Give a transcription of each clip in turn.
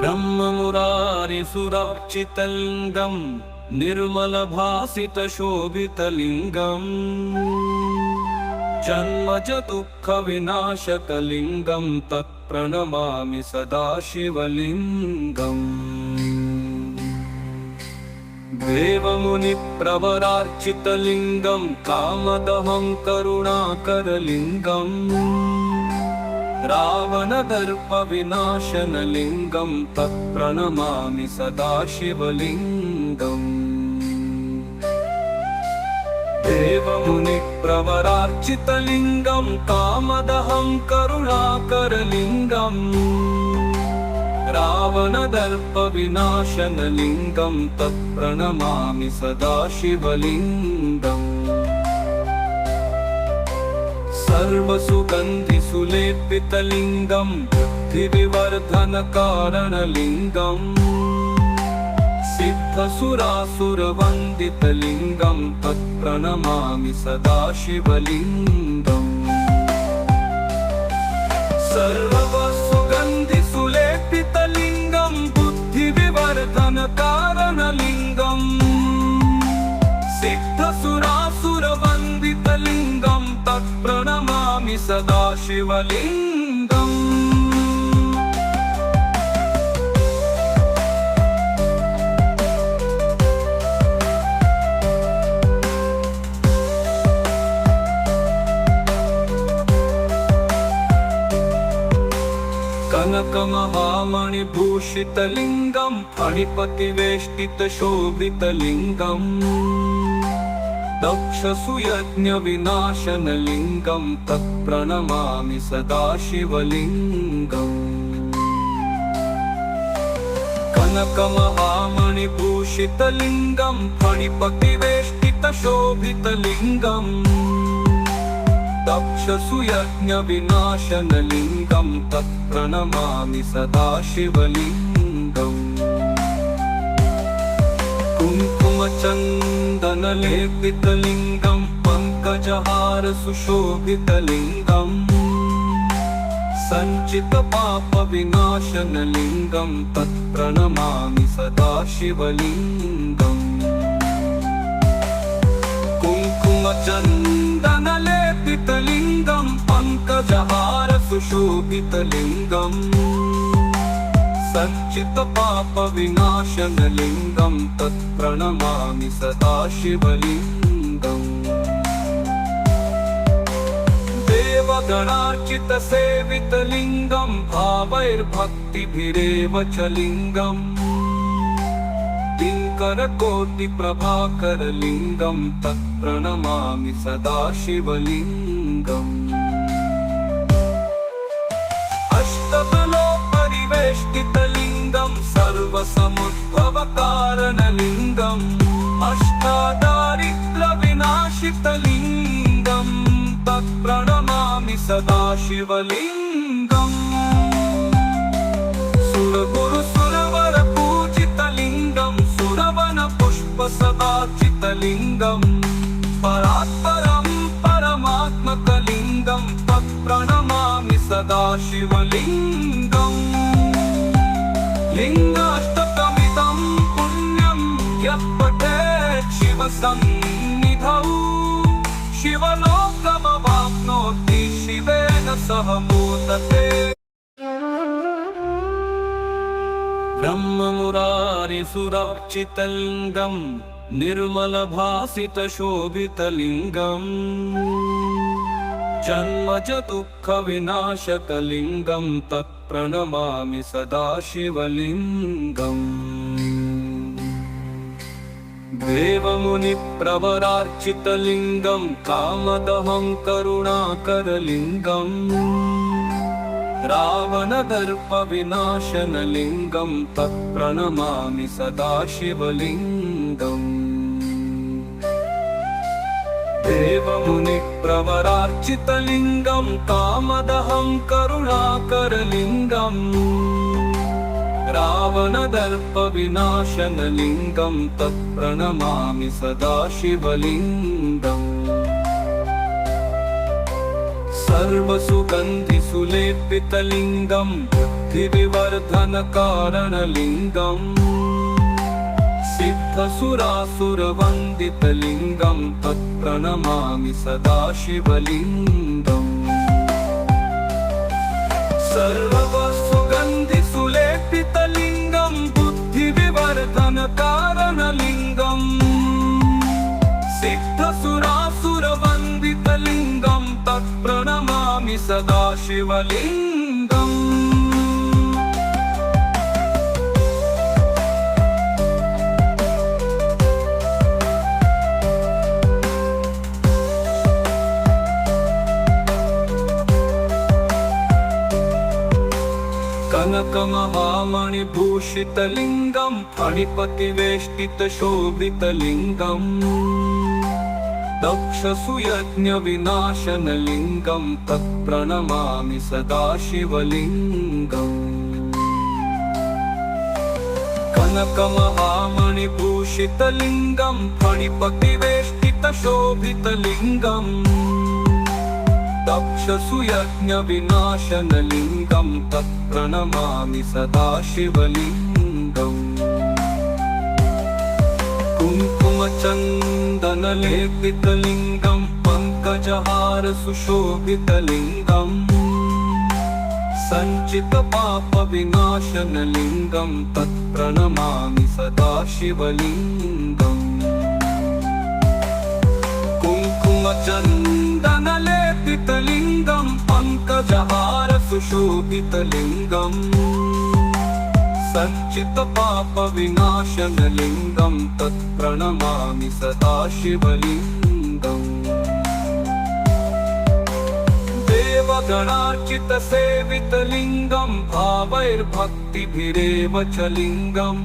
ब्रह्ममुरारिसुरर्चितलिङ्गं निर्मलभासितशोभितलिङ्गम् जन्मज दुःखविनाशकलिङ्गं तत्प्रणमामि सदाशिवलिङ्गम्। देवमुनिप्रवरार्चितलिङ्गं कामदहं करुणाकरलिङ्गम् रावणदर्पविनाशनलिङ्गं तत्प्रणमामि सदाशिवलिङ्गम्। देवमुनिप्रवरार्चितलिङ्गं कामदहं करुणाकरलिङ्गम् रावणदर्पविनाशनलिङ्गं तत्प्रणमामि सदाशिवलिङ्गम्। सर्वसुगन्धिसुलेपितलिङ्गं बुद्धिविवर्धनकारणलिङ्गम् सिद्धसुरासुरवन्दितलिङ्गं तत्प्रणमामि सदाशिवलिङ्गम्। सर्वसुगन्धिसुलेपितलिङ्गं बुद्धिविवर्धनकारणलिङ्गम् सिद्धसुरासुरवन्दितलिङ्गं तत्प्रणमामि सदाशिवलिङ्गम्। कनकमहामणिभूषितलिङ्गं फणिपतिवेष्टितशोभितलिङ्गम् दक्षसुयज्ञविनाशनलिङ्गं तत्प्रणमामि सदाशिवलिङ्गम्। कनकमहामणिभूषितलिङ्गं फणिपतिवेष्टितशोभितलिङ्गम् दक्षसुयज्ञविनाशनलिङ्गं तत्प्रणमामि सदाशिवलिङ्गम्। कुङ्कुमचन्दनलेपितलिङ्गं पङ्कजहारसुशोभितलिङ्गम् सञ्चितपापविनाशनलिङ्गं तत्प्रणमामि सदाशिवलिङ्गम्। कुङ्कुमचन्दनलेपितलिङ्गं पङ्कजहारसुशोभितलिङ्गम् सञ्चितपापविनाशनलिङ्गं तत्प्रणमामि सदाशिवलिङ्गम्। देवगणार्चितसेवितलिङ्गं भावैर्भक्तिभिरेव च लिङ्गम् दिङ्करकोटिप्रभाकरलिङ्गं तत्प्रणमामि सदाशिवलिङ्गम्। अष्टबलोपरिवेष्टितलिङ्गं सर्वसमुद्भवकारणलिङ्गम् अष्टादारिद्र्यविनाशितलिङ्गं तत्प्रणमामि सदाशिवलिङ्गम्। सुरगुरुसुरवरपूजितलिङ्गं सुरवनपुष्पसदार्चितलिङ्गं परात्परं परमात्मकलिङ्गं तत्प्रणमामि सदाशिवलिङ्गम्। लिङ्गाष्टकमिदं पुण्यं यः पठेत् शिवसन्निधौ शिवलोकमवाप्नोति शिवेन सह मोदते। ब्रह्ममुरारिसुरर्चितलिङ्गं निर्मलभासितशोभितलिङ्गम् जन्मज दुःखविनाशकलिङ्गं तत्प्रणमामि सदाशिवलिङ्गम्। देवमुनिप्रवरार्चितलिङ्गं कामदहं करुणाकरलिङ्गम् रावणदर्पविनाशनलिङ्गं तत्प्रणमामि सदाशिवलिङ्गम्। देवमुनिप्रवरार्चितलिङ्गं कामदहं करुणाकरलिङ्गम् रावणदर्पविनाशनलिङ्गं तत्प्रणमामि सदाशिवलिङ्गम्। सर्वसुगन्धिसुलेपितलिङ्गं बुद्धिविवर्धनकारणलिङ्गम् सिद्धसुरासुरवन्दितलिङ्गं तत्प्रणमामि सदाशिवलिङ्गम् सर्वसुगन्धिसुलेपितलिङ्गं बुद्धिविवर्धनकारणलिङ्गम् सिद्धसुरासुरवन्दितलिङ्गं तत्प्रणमामि सदाशिवलिङ्गम् कनकमहामणिभूषितलिङ्गं फणिपतिवेष्टितशोभितलिङ्गम् दक्षसुयज्ञविनाशनलिङ्गं तत्प्रणमामि सदाशिवलिङ्गम् कनकमहामणिभूषितलिङ्गं फणिपतिवेष्टितशोभितलिङ्गम् दक्षसुयज्ञविनाशनलिङ्गं तत्प्रणमामि सदाशिवलिङ्गम् कुङ्कुमचन्दनलेपितलिङ्गं पङ्कजहारसुशोभितलिङ्गम् सञ्चितपापविनाशनलिङ्गं तत्प्रणमामि सदाशिवलिङ्गम् कुङ्कुमचन्दनलेपितलिङ्गं पङ्कजहारसुशोभितलिङ्गम् सञ्चितपापविनाशनलिङ्गं तत्प्रणमामि सदाशिवलिङ्गम् देवगणार्चितसेवितलिङ्गं भावैर्भक्तिभिरेव च लिङ्गम्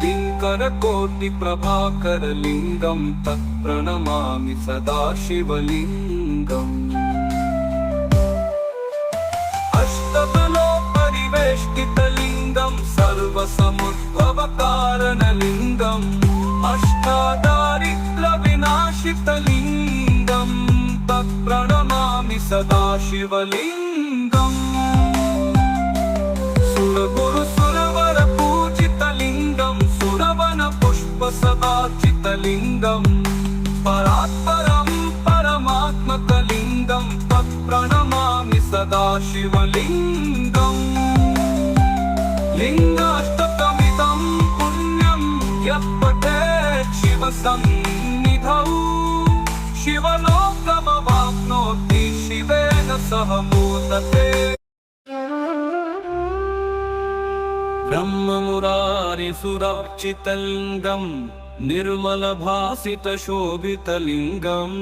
दिङ्करकोटिप्रभाकरलिङ्गं तत्प्रणमामि सदाशिवलिङ्गम् अष्टबलोपरिवेष्टितलिङ्गं सर्वसमुद्भवकारणलिङ्गम् अष्टादारिद्र्यविनाशितलिङ्गं तत्प्रणमामि सदाशिवलिङ्गम् सुरगुरुसुरवरपूजितलिङ्गं सुरवनपुष्पसदाचितलिङ्गं परात्परं परमात्मकलिङ्गं तत्प्रणमामि सदाशिवलिङ्गम् लिङ्गाष्टकमिदं पुण्यं यः पठेत् शिवसन्निधौ शिवलोकमवाप्नोति शिवेन सह मोदते ब्रह्ममुरारिसुरर्चितलिङ्गं निर्मलभासितशोभितलिङ्गम्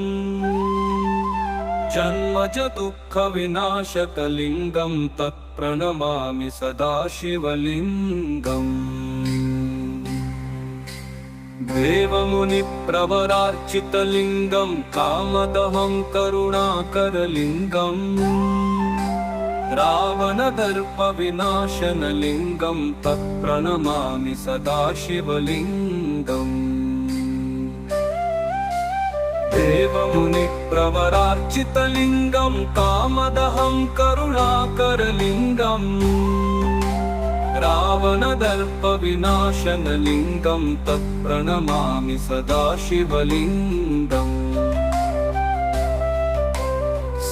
जन्मज दुःखविनाशकलिङ्गं तत्प्रणमामि सदाशिवलिङ्गम् देवमुनिप्रवरार्चितलिङ्गं कामदहं करुणाकरलिङ्गम् रावणदर्पविनाशनलिङ्गं तत्प्रणमामि सदाशिवलिङ्गम् देवमुनिप्रवरार्चितलिङ्गं कामदहं करुणाकरलिङ्गम् रावणदर्पविनाशनलिङ्गं तत्प्रणमामि सदाशिवलिङ्गम्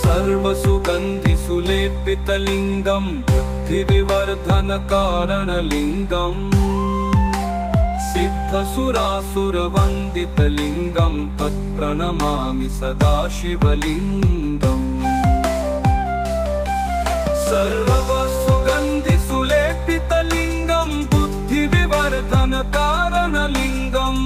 सर्वसुगन्धिसुलेपितलिङ्गं बुद्धिविवर्धनकारणलिङ्गम् सिद्धसुरासुरवन्दितलिङ्गं तत्प्रणमामि सदाशिवलिङ्गम् सर्वसुगन्धिसुलेपितलिङ्गं बुद्धिविवर्धनकारणलिङ्गम्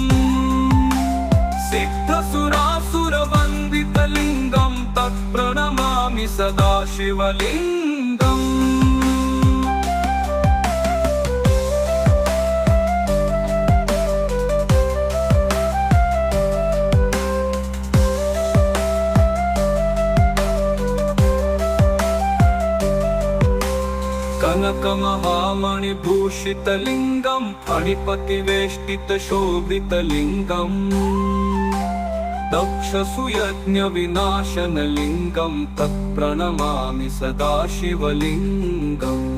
सिद्धसुरासुरवन्दितलिङ्गं तत्प्रणमामि सदाशिवलिङ्गम् कनकमहामणिभूषितलिङ्गं फणिपतिवेष्टितशोभितलिङ्गम् दक्षसुयज्ञविनाशनलिङ्गं तत्प्रणमामि सदा शिवलिङ्गम्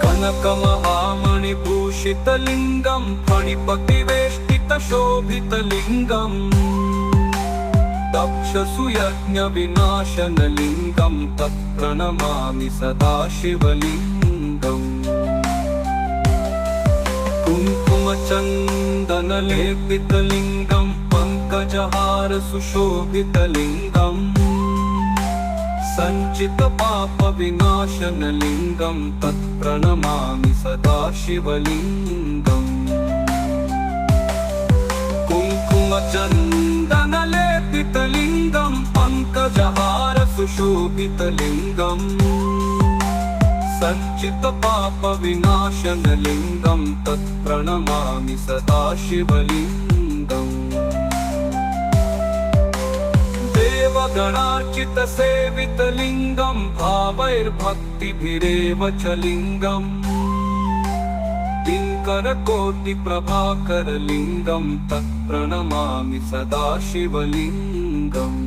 कनकमहामणिभूषितलिङ्गं फणिपतिवेष्टितशोभितलिङ्गम् दक्षसुयज्ञविनाशनलिङ्गं तत्प्रणमामि सदा शिवलिङ्गम् कुङ्कुमचन्दनलेपितलिङ्गं पङ्कजहारसुशोभितलिङ्गम् सञ्चितपापविनाशनलिङ्गं तत्प्रणमामि सदा शिवलिङ्गम् कुङ्कुमचन्दनलेपितलिङ्गं पङ्कजहारसुशोभितलिङ्गम् सञ्चितपापविनाशनलिङ्गं तत्प्रणमामि सदा शिवलिङ्गम् देवगणार्चितसेवितलिङ्गं भावैर्भक्तिभिरेव च लिङ्गम् दिङ्करकोटिप्रभाकरलिङ्गं तत्प्रणमामि सदा शिवलिङ्गम्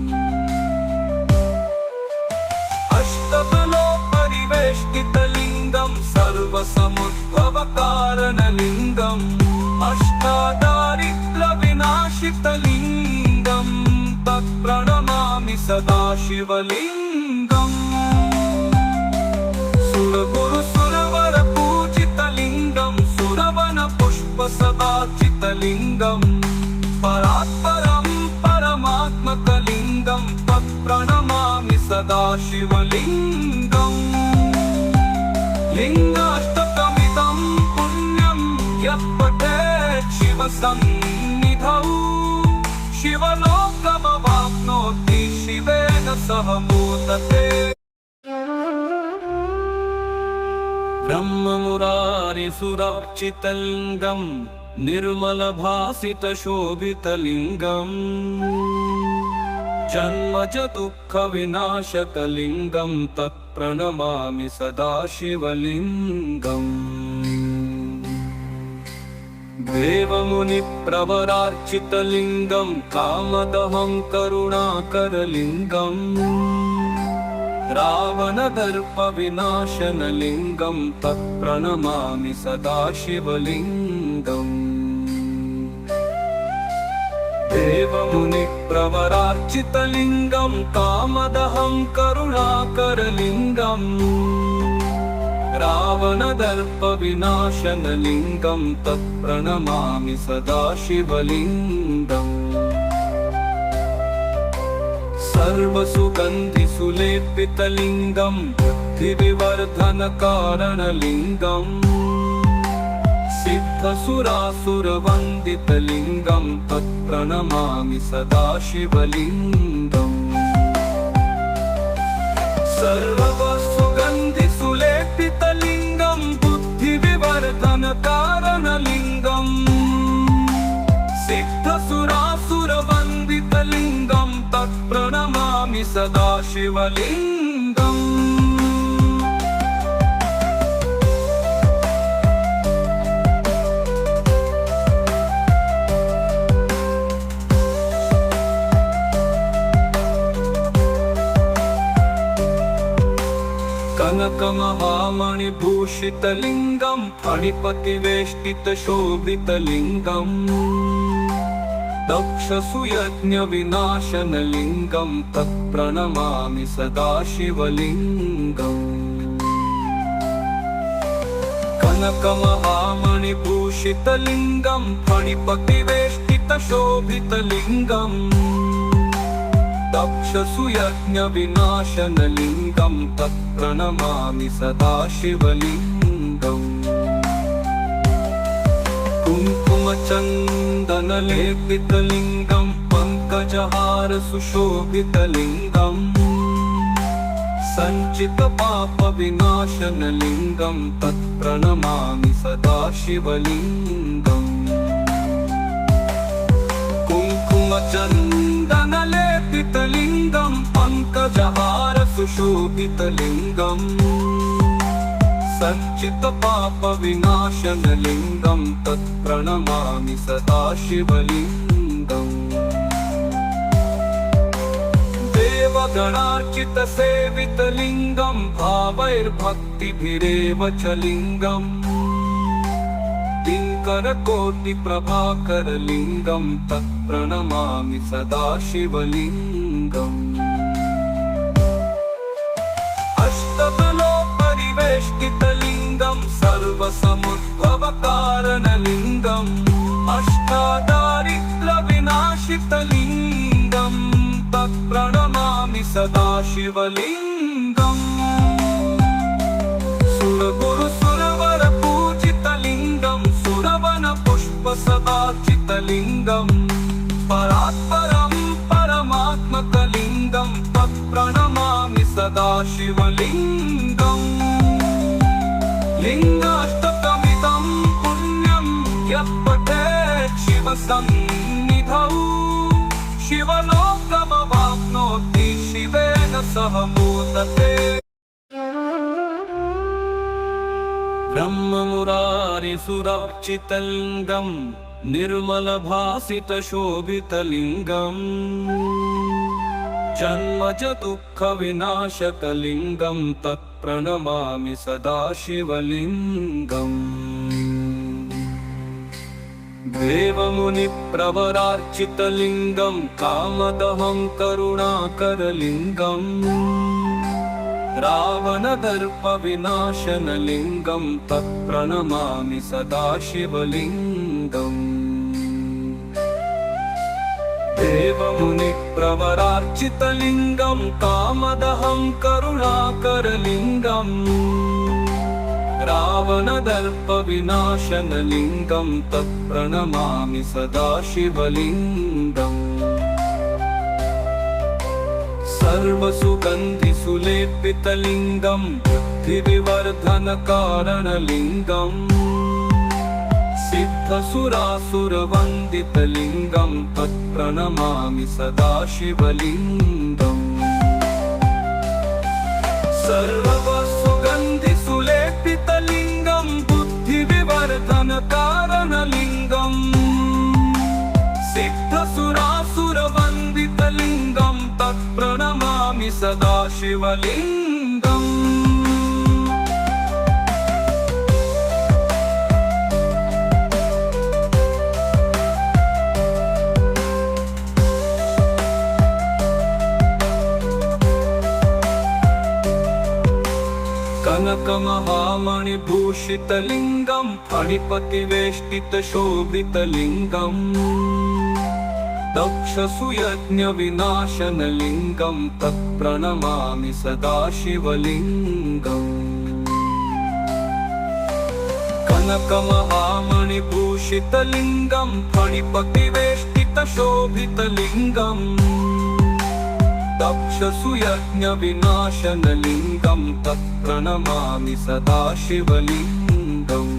अष्टबलोपरिवेष्टितलिङ्गं सर्वसमुद्भवकारणलिङ्गम् अष्टादारिद्र्यविनाशितलिङ्गं तत्प्रणमामि सदा शिवलिङ्गम् सुरगुरुसुरवरपूजितलिङ्गं सुरवनपुष्पसदाचितलिङ्गं परात्परं परमात्मकलिङ्गं तत्प्रणमामि सदा शिवलिङ्गम् लिङ्गाष्टकमिदं पुण्यं यः पठेत् शिवसन्निधौ शिवलोकमवाप्नोति शिवेन सह मोदते ब्रह्ममुरारिसुरर्चितलिङ्गं निर्मलभासितशोभितलिङ्गम् जन्मज दुःखविनाशकलिङ्गं तत्प्रणमामि सदा शिवलिङ्गम् देवमुनिप्रवरार्चितलिङ्गं कामदहं करुणाकरलिङ्गम् रावणदर्पविनाशनलिङ्गं तत्प्रणमामि सदा शिवलिङ्गम् देवमुनिप्रवरार्चितलिङ्गं कामदहं करुणाकरलिङ्गम् रावणदर्पविनाशनलिङ्गं तत्प्रणमामि सदा शिवलिङ्गम् सर्वसुगन्धिसुलेपितलिङ्गं बुद्धिविवर्धनकारणलिङ्गम् सिद्धसुरासुरवन्दितलिङ्गं तत्प्रणमामि सदा शिवलिङ्गम् सर्वसुगन्धिसुलेपितलिङ्गं बुद्धिविवर्धनकारणलिङ्गम् सिद्धसुरासुरवन्दितलिङ्गं तत्प्रणमामि सदा शिवलिङ्गम् कनकमहामणिभूषितलिङ्गं फणिपतिवेष्टितशोभितलिङ्गम् दक्षसुयज्ञविनाशनलिङ्गं तत्प्रणमामि सदा शिवलिङ्गम् कनकमहामणिभूषितलिङ्गं फणिपतिवेष्टितशोभितलिङ्गम् दक्षसुयज्ञविनाशनलिङ्गं तत्प्रणमामि सदा शिवलिङ्गम् कुङ्कुमचन्दनलेपितलिङ्गं पङ्कजहारसुशोभितलिङ्गम् सञ्चितपापविनाशनलिङ्गं तत्प्रणमामि सदा शिवलिङ्गम् कुङ्कुमचन्दनलेपितलिङ्गं पङ्कजहारसुशोभितलिङ्गम् सञ्चितपापविनाशनलिङ्गं तत्प्रणमामि सदा शिवलिङ्गम् देवगणार्चितसेवितलिङ्गं भावैर्भक्तिभिरेव च लिङ्गम् दिङ्करकोटिप्रभाकरलिङ्गं तत्प्रणमामि सदा शिवलिङ्गम् अष्टबलोपरिवेष्टितलिङ्गं सर्वसमुद्भवकारणलिङ्गम् अष्टादारिद्र्यविनाशितलिङ्गं तत्प्रणमामि सदा शिवलिङ्गम् सुरगुरुसुरवरपूजितलिङ्गं सुरवनपुष्पसदार्चितलिङ्गं परात्परं परमात्मकलिङ्गं तत्प्रणमामि सदा शिवलिङ्गम् लिङ्गाष्टकमिदं पुण्यं यः पठेत् शिवसन्निधौ शिवलोकमवाप्नोति शिवेन सह मोदते ब्रह्ममुरारिसुरर्चितलिङ्गं निर्मलभासितशोभितलिङ्गम् जन्मज दुःखविनाशकलिङ्गं तत्प्रणमामि सदा शिवलिङ्गम् देवमुनिप्रवरार्चितलिङ्गं कामदहं करुणाकरलिङ्गम् रावणदर्पविनाशनलिङ्गं तत्प्रणमामि सदा शिवलिङ्गम् देवमुनिप्रवरार्चितलिङ्गं कामदहं करुणाकरलिङ्गम् रावणदर्पविनाशनलिङ्गं तत्प्रणमामि सदा शिवलिङ्गम् सर्वसुगन्धिसुलेपितलिङ्गं बुद्धिविवर्धनकारणलिङ्गम् सिद्धसुरासुरवन्दितलिङ्गं तत्प्रणमामि सदा शिवलिङ्गम् सर्वसुगन्धिसुलेपितलिङ्गं बुद्धिविवर्धनकारणलिङ्गम् सिद्धसुरासुरवन्दितलिङ्गं तत्प्रणमामि सदा शिवलिङ्गम् कनकमहामणिभूषितलिङ्गं फणिपतिवेष्टितशोभितलिङ्गम् दक्षसुयज्ञविनाशनलिङ्गं तत्प्रणमामि सदा शिवलिङ्गम् कनकमहामणिभूषितलिङ्गं फणिपतिवेष्टितशोभितलिङ्गम् दक्षसुयज्ञविनाशनलिङ्गं तत्प्रणमामि सदा शिवलिङ्गम्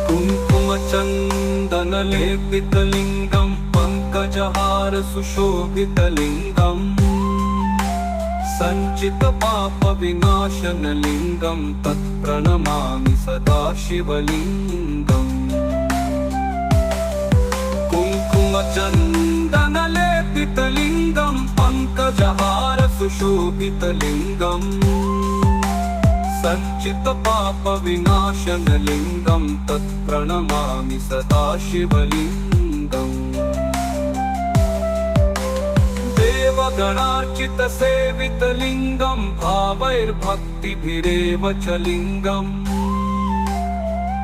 कुङ्कुमचन्दनलेपितलिङ्गं पङ्कजहारसुशोभितलिङ्गम् सञ्चितपापविनाशनलिङ्गं तत्प्रणमामि सदा शिवलिङ्गम् कुङ्कुमचन्दनलेपितलिङ्गं पङ्कजहारसुशोभितलिङ्गम् सञ्चितपापविनाशनलिङ्गं तत्प्रणमामि सदा शिवलिङ्गम् देवगणार्चितसेवितलिङ्गं भावैर्भक्तिभिरेव च लिङ्गम्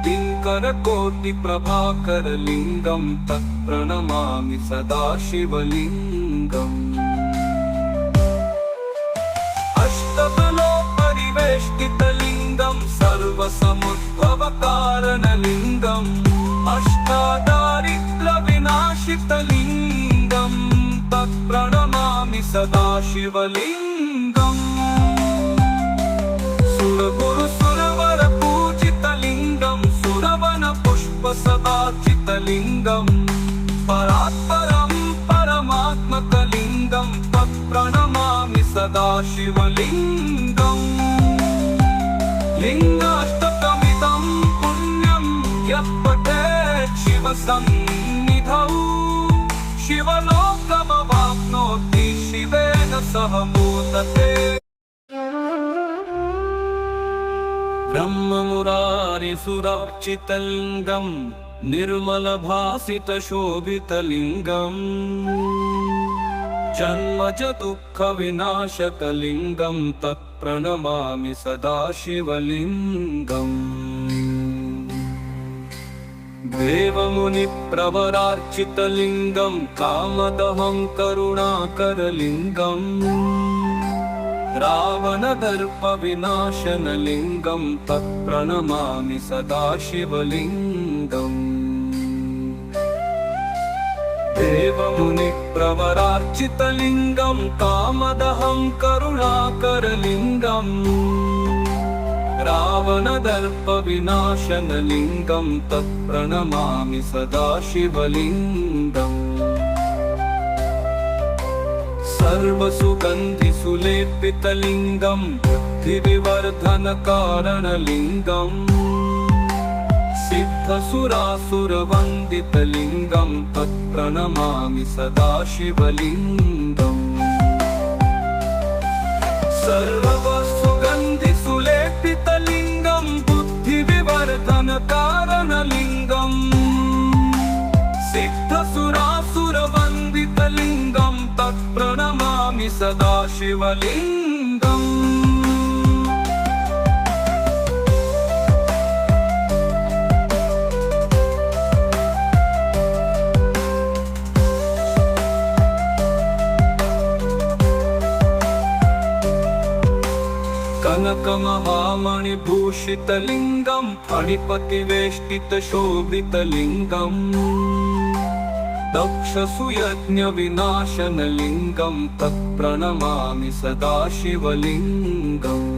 दिङ्करकोटिप्रभाकरलिङ्गं तत्प्रणमामि सदा शिवलिङ्गम् अष्टबलोपरिवेष्टितलिङ्गं सर्वसमुद्भवकारणलिङ्गम् अष्टादारिद्र्यविनाशितलिङ्गं तत्प्रणमामि सदा शिवलिङ्गम् सुरगुरुसुरवरपूजितलिङ्गं सुरवनपुष्पसदार्चितलिङ्गं परात्परं परमात्मकलिङ्गं तत्प्रणमामि सदा शिवलिङ्गम् लिङ्गाष्टकमिदं पुण्यं यः पठेत् शिवसन्निधौ शिवलोकमवाप्नोति शिवेन सह मोदते। ब्रह्ममुरारिसुरर्चितलिङ्गं निर्मलभासितशोभितलिङ्गम् जन्मज दुःखविनाशकलिङ्गं तत्प्रणमामि सदा शिवलिङ्गम्। देवमुनिप्रवरार्चितलिङ्गं कामदहं करुणाकरलिङ्गम् रावणदर्पविनाशनलिङ्गं तत्प्रणमामि सदा शिवलिङ्गम्। देवमुनिप्रवरार्चितलिङ्गं कामदहं करुणाकरलिङ्गम् रावणदर्पविनाशनलिङ्गं तत्प्रणमामि सदा शिवलिङ्गम्। सर्वसुगन्धिसुलेपितलिङ्गं बुद्धिविवर्धनकारणलिङ्गम् सिद्धसुरासुरवन्दितलिङ्गं तत्प्रणमामि सदा शिवलिङ्गम्। सर्वसुगन्धिसुलेपितलिङ्गं बुद्धिविवर्धनकारणलिङ्गम् सिद्धसुरासुरवन्दितलिङ्गं तत्प्रणमामि सदा शिवलिङ्गम्। कनकमहामणिभूषितलिङ्गं फणिपतिवेष्टितशोभितलिङ्गम् दक्षसुयज्ञविनाशनलिङ्गं तत्प्रणमामि सदा शिवलिङ्गम्।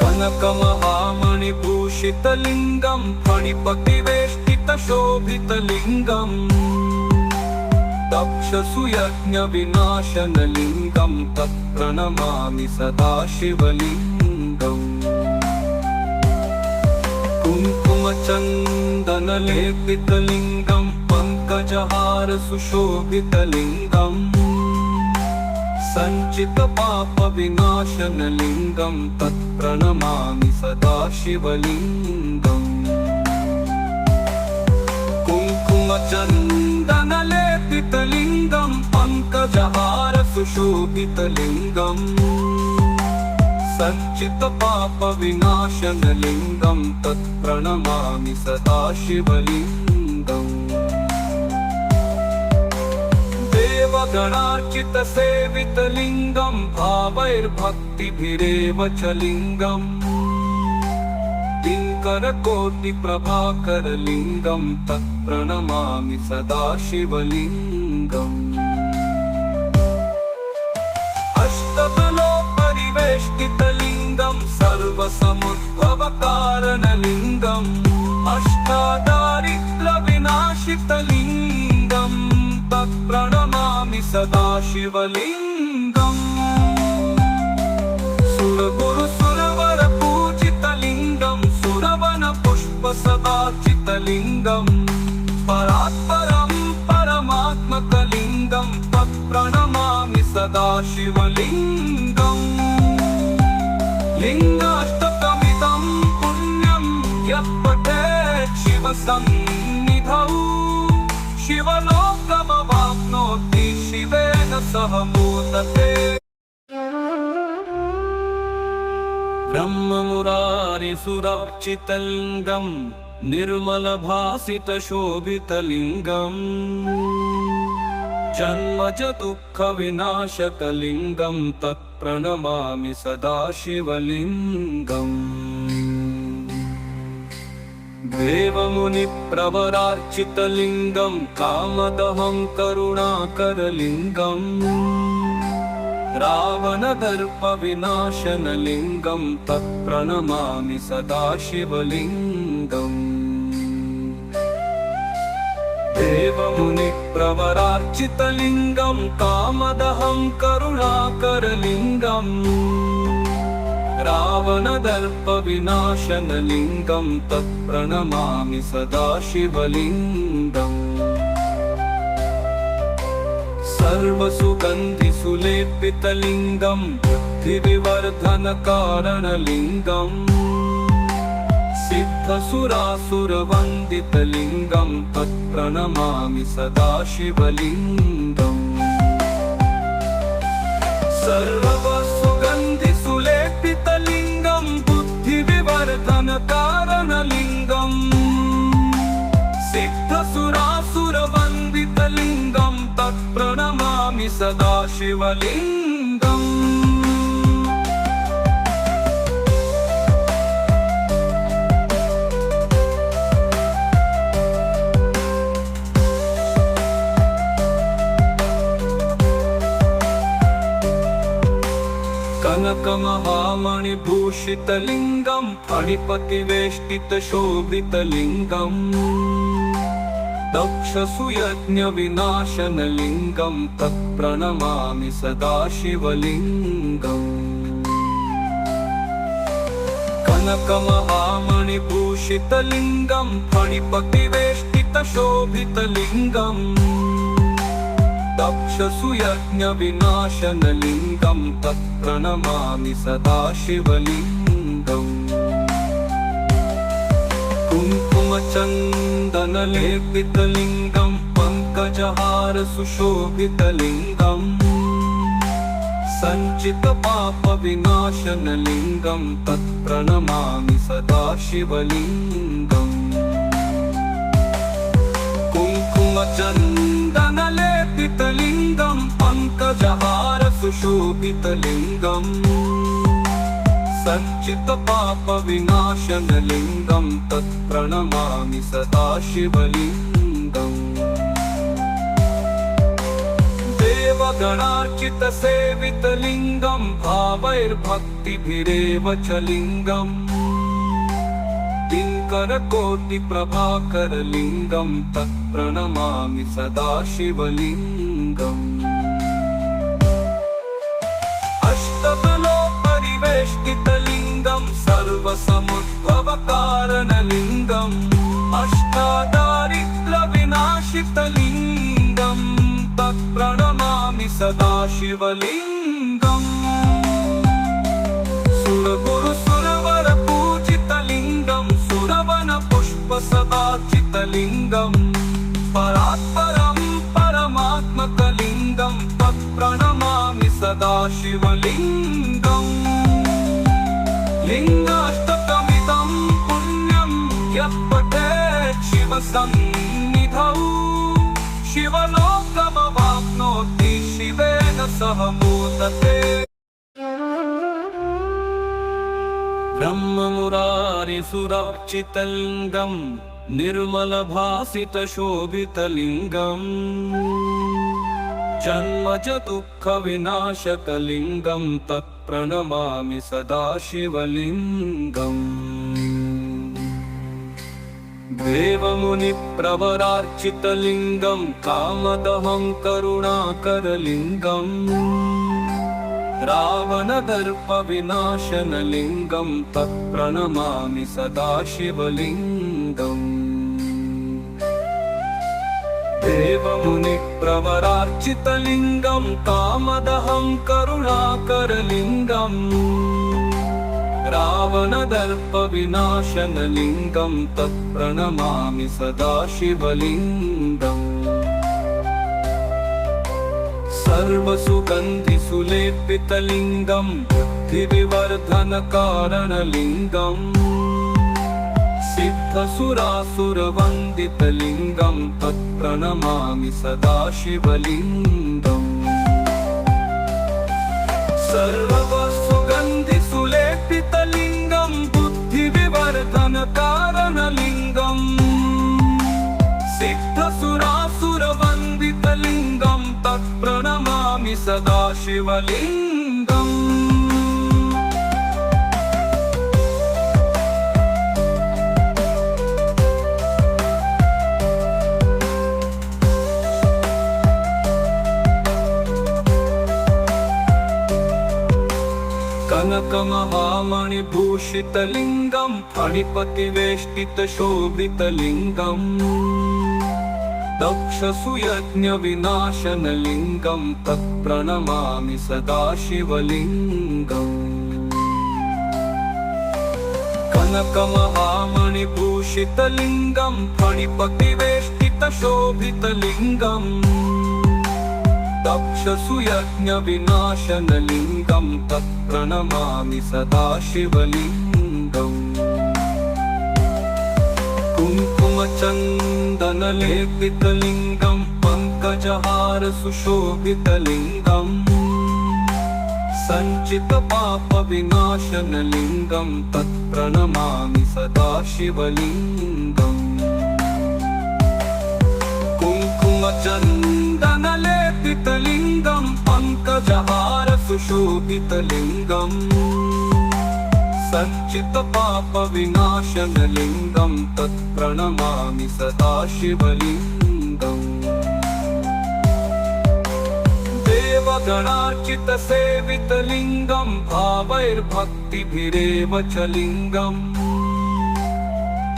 कनकमहामणिभूषितलिङ्गं फणिपतिवेष्टितशोभितलिङ्गम् दक्षसुयज्ञविनाशनलिङ्गं तत्प्रणमामि सदा शिवलिङ्गम्। कुङ्कुमचन्दनलेपितलिङ्गं पङ्कजहारसुशोभितलिङ्गं सञ्चितपापविनाशनलिङ्गं तत्प्रणमामि सदा शिवलिङ्गम्। कुङ्कुमचन्दनलेपितलिङ्गं पङ्कजहारसुशोभितलिङ्गं सञ्चितपापविनाशनलिङ्गं तत्प्रणमामि सदा शिवलिङ्गम्। देवगणार्चितसेवितलिङ्गं भावैर्भक्तिभिरेव च लिङ्गम् दिङ्करकोटिप्रभाकरलिङ्गं तत्प्रणमामि सदा शिवलिङ्गम्। अष्टबलोपरिवेष्टितलिङ्गं सर्वसमुद्भवकारणलिङ्गम् अष्टादारिद्र्यविनाशितलिङ्गं तत्प्रणमामि सदा शिवलिङ्गम्। सुरगुरुसुरवरपूजितलिङ्गं सुरवनपुष्पसदार्चितलिङ्गं परात्परं परमात्मकलिङ्गं तत्प्रणमामि सदा शिवलिङ्गम्। लिङ्गाष्टकमिदं पुण्यं यः पठेत् शिवसन्निधौ शिवलोकमवाप्नोति शिवेन सह मोदते। ब्रह्ममुरारिसुरर्चितलिङ्गं निर्मलभासितशोभितलिङ्गम् जन्मज दुःखविनाशकलिङ्गं तत्प्रणमामि सदा शिवलिङ्गम्। देवमुनिप्रवरार्चितलिङ्गं कामदहं करुणाकरलिङ्गम् रावणदर्पविनाशनलिङ्गं तत्प्रणमामि सदा शिवलिङ्गम्। देवमुनिप्रवरार्चितलिङ्गं कामदहं करुणाकरलिङ्गम् रावणदर्पविनाशनलिङ्गं तत्प्रणमामि सदा शिवलिङ्गम् सर्वसुगन्धिसुलेपितलिङ्गं बुद्धिविवर्धनकारणलिङ्गम् सिद्धसुरासुरवन्दितलिङ्गं तत्प्रणमामि सदा शिवलिङ्गम् सर्वसुगन्धिसुलेपितलिङ्गं बुद्धिविवर्धनकारणलिङ्गम् सिद्धसुरासुरवन्दितलिङ्गं तत्प्रणमामि सदा शिवलिङ्गम् कनकमहामणिभूषितलिङ्गं फणिपतिवेष्टितशोभितलिङ्गम् दक्षसुयज्ञविनाशनलिङ्गं तत्प्रणमामि सदा शिवलिङ्गम् कनकमहामणिभूषितलिङ्गं फणिपतिवेष्टितशोभितलिङ्गम् दक्षसुयज्ञविनाशनलिङ्गं तत्प्रणमामि सदा शिवलिङ्गम् कुङ्कुमचन्दनलेपितलिङ्गं पङ्कजहारसुशोभितलिङ्गम् सञ्चितपापविनाशनलिङ्गं तत्प्रणमामि सदा शिवलिङ्गम् कुङ्कुमचन्दनलेपितलिङ्गं पङ्कजहारसुशोभितलिङ्गम् सञ्चितपापविनाशनलिङ्गं तत्प्रणमामि सदा शिवलिङ्गम् देवगणार्चितसेवितलिङ्गं भावैर्भक्तिभिरेव च लिङ्गम् दिङ्करकोटिप्रभाकरलिङ्गं तत्प्रणमामि सदा शिवलिङ्गम् अष्टबलोपरिवेष्टितलिङ्गं सर्वसमुद्भवकारणलिङ्गम् अष्टादारिद्र्यविनाशितलिङ्गं तत्प्रणमामि सदा शिवलिङ्गम् सुरगुरुसुरवरपूजितलिङ्गं सुरवनपुष्पसदाचितलिङ्गम् परात्परं परमात्मकलिङ्गं तत्प्रणमामि सदा शिवलिङ्गम् लिङ्गाष्टकमिदं पुण्यं यः पठेत् शिवसन्निधौ शिवलोकमवाप्नोति शिवेन सह मोदते ब्रह्ममुरारिसुरर्चितलिङ्गं निर्मलभासितशोभितलिङ्गम् जन्मजदुःखविनाशकलिङ्गं तत्प्रणमामि सदा शिवलिङ्गम् देवमुनिप्रवरार्चितलिङ्गं कामदहं करुणाकरलिङ्गम् रावणदर्पविनाशनलिङ्गं तत्प्रणमामि सदा शिवलिङ्गम् देवमुनिप्रवरार्चितलिङ्गं कामदहं करुणाकरलिङ्गम् रावणदर्पविनाशनलिङ्गं तत्प्रणमामि सदा शिवलिङ्गम् सर्वसुगन्धिसुलेपितलिङ्गं बुद्धिविवर्धनकारणलिङ्गम् सिद्धसुरासुरवन्दितलिङ्गं तत्प्रणमामि सदा शिवलिङ्गम् सर्वसुगन्धिसुलेपितलिङ्गं बुद्धिविवर्धनकारणलिङ्गम् सिद्धसुरासुरवन्दितलिङ्गं तत्प्रणमामि सदा शिवलिङ्गम् कनकमहामणिभूषितलिङ्गं फणिपतिवेष्टितशोभितलिङ्गम् दक्षसुयज्ञविनाशनलिङ्गं तत्प्रणमामि सदा शिवलिङ्गम् कनकमहामणिभूषितलिङ्गं फणिपतिवेष्टितशोभितलिङ्गम् दक्षसुयज्ञविनाशनलिङ्गं तत्प्रणमामि सदा शिवलिङ्गम् कुङ्कुमचन्दनलेपितलिङ्गं पङ्कजहारसुशोभितलिङ्गम् सञ्चितपापविनाशनलिङ्गं तत्प्रणमामि सदा शिवलिङ्गम् कुङ्कुमचन्दनलेपितलिङ्गं पङ्कजहारसुशोभितलिङ्गम् सञ्चितपापविनाशनलिङ्गं तत्प्रणमामि सदा शिवलिङ्गम् देवगणार्चितसेवितलिङ्गं भावैर्भक्तिभिरेव च लिङ्गम्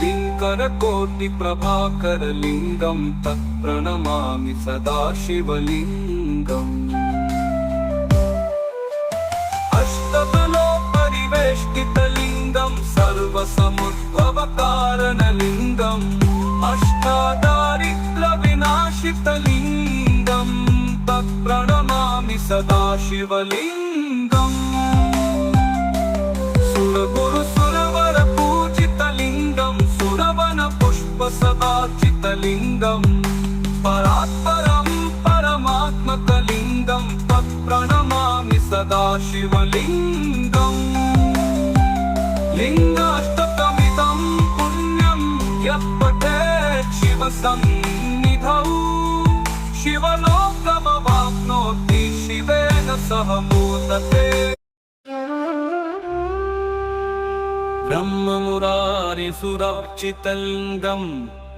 दिङ्करकोटिप्रभाकरलिङ्गं तत्प्रणमामि सदा शिवलिङ्गम् अष्टबलोपरिवेष्टितलिङ्गं सर्वसमुद्भवकारणलिङ्गम् अष्टादारिद्र्यविनाशितलिङ्गं तत्प्रणमामि सदा शिवलिङ्गम् सुरगुरुसुरवरपूजितलिङ्गं सुरवनपुष्पसदार्चितलिङ्गं परात्परं परमात्मकलिङ्गं तत्प्रणमामि सदा शिवलिङ्गम् लिङ्गाष्टकमिदं पुण्यं यः पठेत् शिवसन्निधौ शिवलोकमवाप्नोति शिवेन सह मोदते ब्रह्ममुरारिसुरर्चितलिङ्गं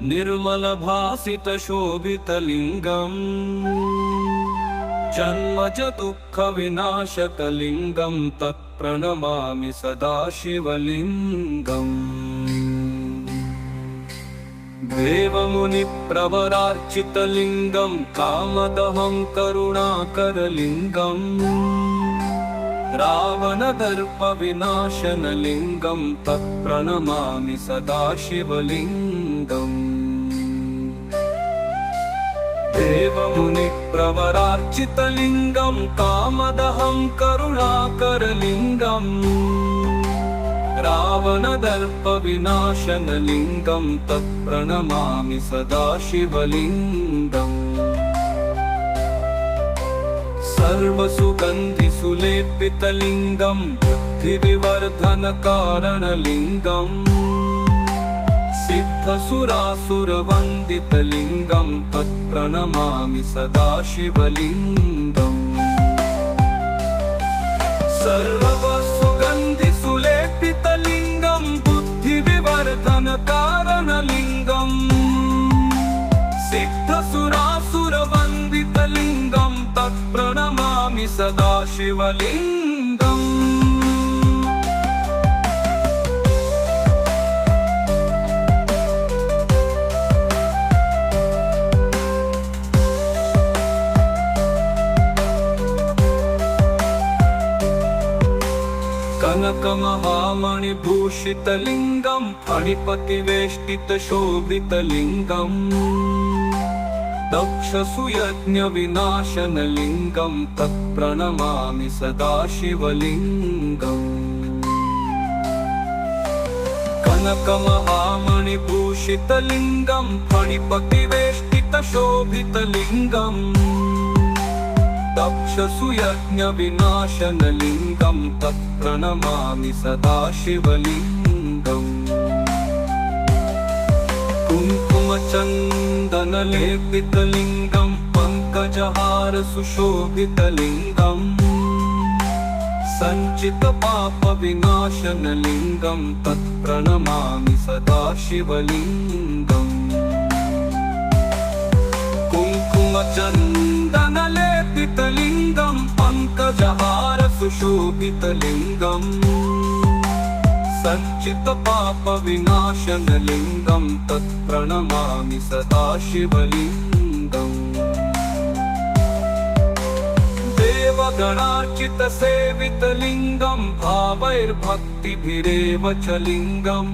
निर्मलभासितशोभितलिङ्गम् जन्मज दुःखविनाशकलिङ्गं तत्प्रणमामि सदा शिवलिङ्गम् देवमुनिप्रवरार्चितलिङ्गं कामदहं करुणाकरलिङ्गम् रावणदर्पविनाशनलिङ्गं तत्प्रणमामि सदा शिवलिङ्गम् देवमुनिप्रवरार्चितलिङ्गं कामदहं करुणाकरलिङ्गम् रावणदर्पविनाशनलिङ्गं तत्प्रणमामि सदा शिवलिङ्गम् सर्वसुगन्धिसुलेपितलिङ्गं बुद्धिविवर्धनकारणलिङ्गम् सिद्धसुरासुरवन्दितलिङ्गं तत्प्रणमामि सदा शिवलिङ्गम् सर्वसुगन्धिसुलेपितलिङ्गं बुद्धिविवर्धनकारणलिङ्गम् सिद्धसुरासुरवन्दितलिङ्गं तत्प्रणमामि सदा शिवलिङ्गम् कनकमहामणिभूषितलिङ्गं फणिपतिवेष्टितशोभितलिङ्गम् दक्षसुयज्ञविनाशनलिङ्गं तत्प्रणमामि सदा शिवलिङ्गम् कनकमहामणिभूषितलिङ्गं फणिपतिवेष्टितशोभितलिङ्गम् दक्षसुयज्ञविनाशनलिङ्गं तत्प्रणमामि सदा शिवलिङ्गम् कुङ्कुमचन्दनलेपितलिङ्गं पङ्कजहारसुशोभितलिङ्गम् सञ्चितपापविनाशनलिङ्गं तत्प्रणमामि सदा शिवलिङ्गम् कुङ्कुमचन्दनलेपितलिङ्गं पङ्कजहारसुशोभितलिङ्गम् सुशोभितलिङ्गम् सञ्चितपापविनाशनलिङ्गं तत्प्रणमामि सदा शिवलिङ्गम् देवगणार्चितसेवितलिङ्गं भावैर्भक्तिभिरेव च लिङ्गम्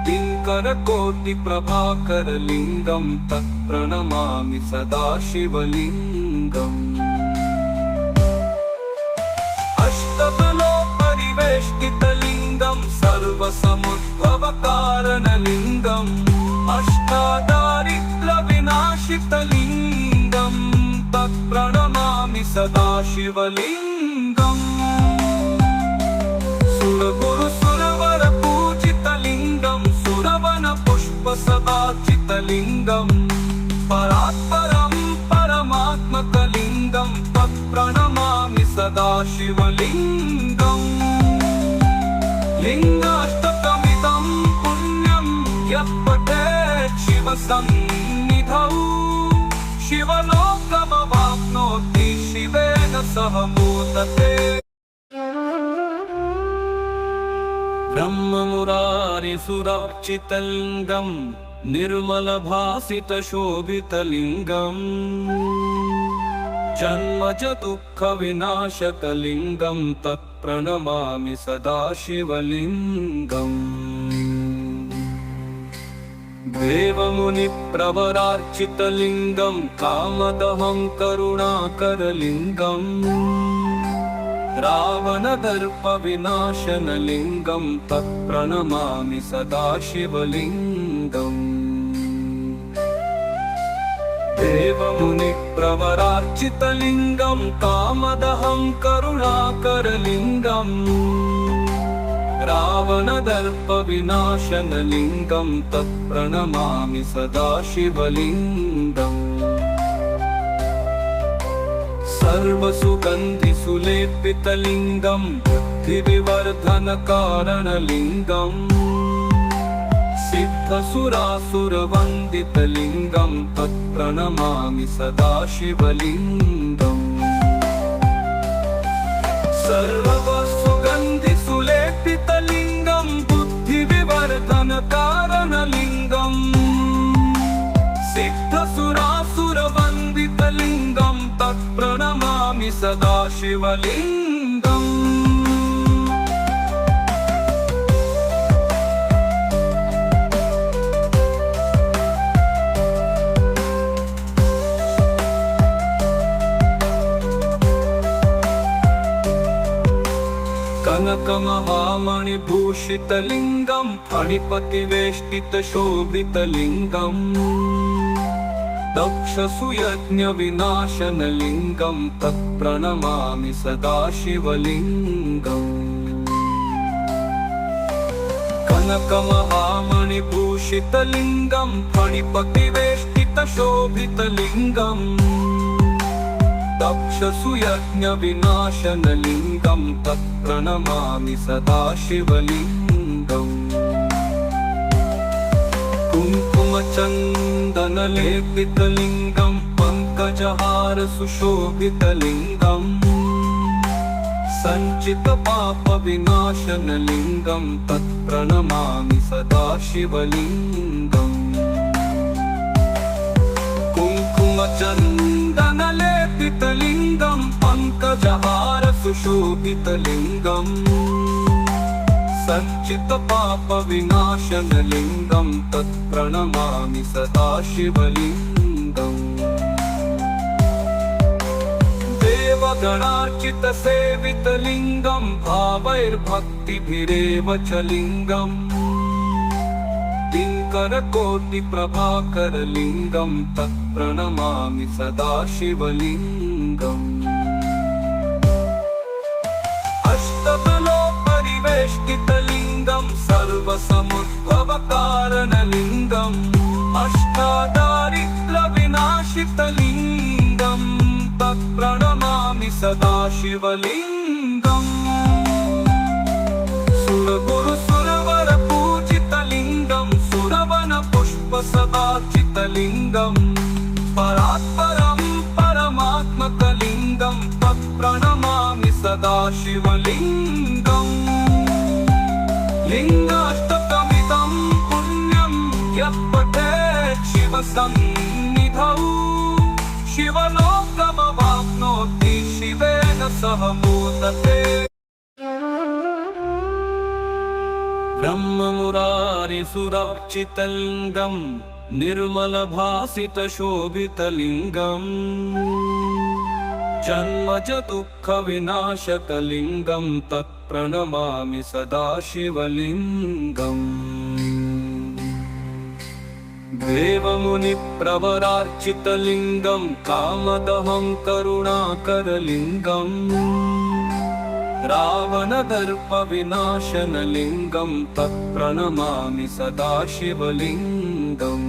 दिङ्करकोटिप्रभाकरलिङ्गं तत्प्रणमामि सदा शिवलिङ्गम् अष्टबलोपरिवेष्टितलिङ्गं सर्वसमुद्भवकारणलिङ्गम् अष्टादारिद्र्यविनाशितलिङ्गं तत्प्रणमामि सदा शिवलिङ्गम् सुरगुरुसुरवरपूजितलिङ्गं सुरवनपुष्पसदाचितलिङ्गं परात्परं परमात्मकलिङ्गं तत्प्रणमामि सदा शिवलिङ्गम् लिङ्गाष्टकमिदं पुण्यं यः पठेत् शिवसन्निधौ शिवलोकमवाप्नोति शिवेन सह मोदते ब्रह्ममुरारिसुरर्चितलिङ्गं निर्मलभासितशोभितलिङ्गम् जन्मज दुःखविनाशकलिङ्गं तत्प्रणमामि सदा शिवलिङ्गम् देवमुनिप्रवरार्चितलिङ्गं कामदहं करुणाकरलिङ्गम् रावणदर्पविनाशनलिङ्गं तत्प्रणमामि सदा शिवलिङ्गम् देवमुनिप्रवरार्चितलिङ्गं कामदहं करुणाकरलिङ्गम् रावणदर्पविनाशनलिङ्गं तत्प्रणमामि सदा शिवलिङ्गम् सर्वसुगन्धिसुलेपितलिङ्गं बुद्धिविवर्धनकारणलिङ्गम् सिद्धसुरासुरवन्दितलिङ्गं तत्प्रणमामि सदा शिवलिङ्गम् सर्वसुगन्धिसुलेपितलिङ्गं बुद्धिविवर्धनकारणलिङ्गम् सिद्धसुरासुरवन्दितलिङ्गं तत्प्रणमामि सदा शिवलिङ्गम् कनकमहामणिभूषितलिङ्गं फणिपतिवेष्टितशोभितलिङ्गम् दक्षसुयज्ञविनाशनलिङ्गं तत्प्रणमामि सदा शिवलिङ्गम् कनकमहामणिभूषितलिङ्गं फणिपतिवेष्टितशोभितलिङ्गम् दक्षसुयज्ञविनाशनलिङ्गं तत्प्रणमामि सदा शिवलिङ्गम् कुङ्कुमचन्दनलेपितलिङ्गं पङ्कजहारसुशोभितलिङ्गम् सञ्चितपापविनाशनलिङ्गं तत्प्रणमामि सदा शिवलिङ्गम् कुङ्कुमचन्दनलेपितलिङ्गं पङ्कजहारसुशोभितलिङ्गम् सञ्चितपापविनाशनलिङ्गं तत्प्रणमामि सदा शिवलिङ्गम् देवगणार्चितसेवितलिङ्गं भावैर्भक्तिभिरेव च लिङ्गम् दिङ्करकोटिप्रभाकरलिङ्गं तत्प्रणमामि सदा शिवलिङ्गम् अष्टबलोपरिवेष्टितलिङ्गं सर्वसमुद्भवकारणलिङ्गम् अष्टादारिद्र्यविनाशितलिङ्गं तत्प्रणमामि सदा शिवलिङ्गम् सुरगुरुसुरवरपूजितलिङ्गं सुरवनपुष्पसदाचितलिङ्गं परात्परं परमात्मकलिङ्गं शिवलिङ्गं तत्प्रणमामि सदा शिवलिङ्गम् लिङ्गाष्टकमिदं पुण्यं यः पठेत् शिवसन्निधौ शिवलोकमवाप्नोति शिवेन सह मोदते ब्रह्ममुरारिसुरर्चितलिङ्गं निर्मलभासितशोभितलिङ्गम् जन्मज दुःखविनाशकलिङ्गं तत्प्रणमामि सदा शिवलिङ्गम् देवमुनिप्रवरार्चितलिङ्गं कामदहं करुणाकरलिङ्गम् रावणदर्पविनाशनलिङ्गं तत्प्रणमामि सदा शिवलिङ्गम्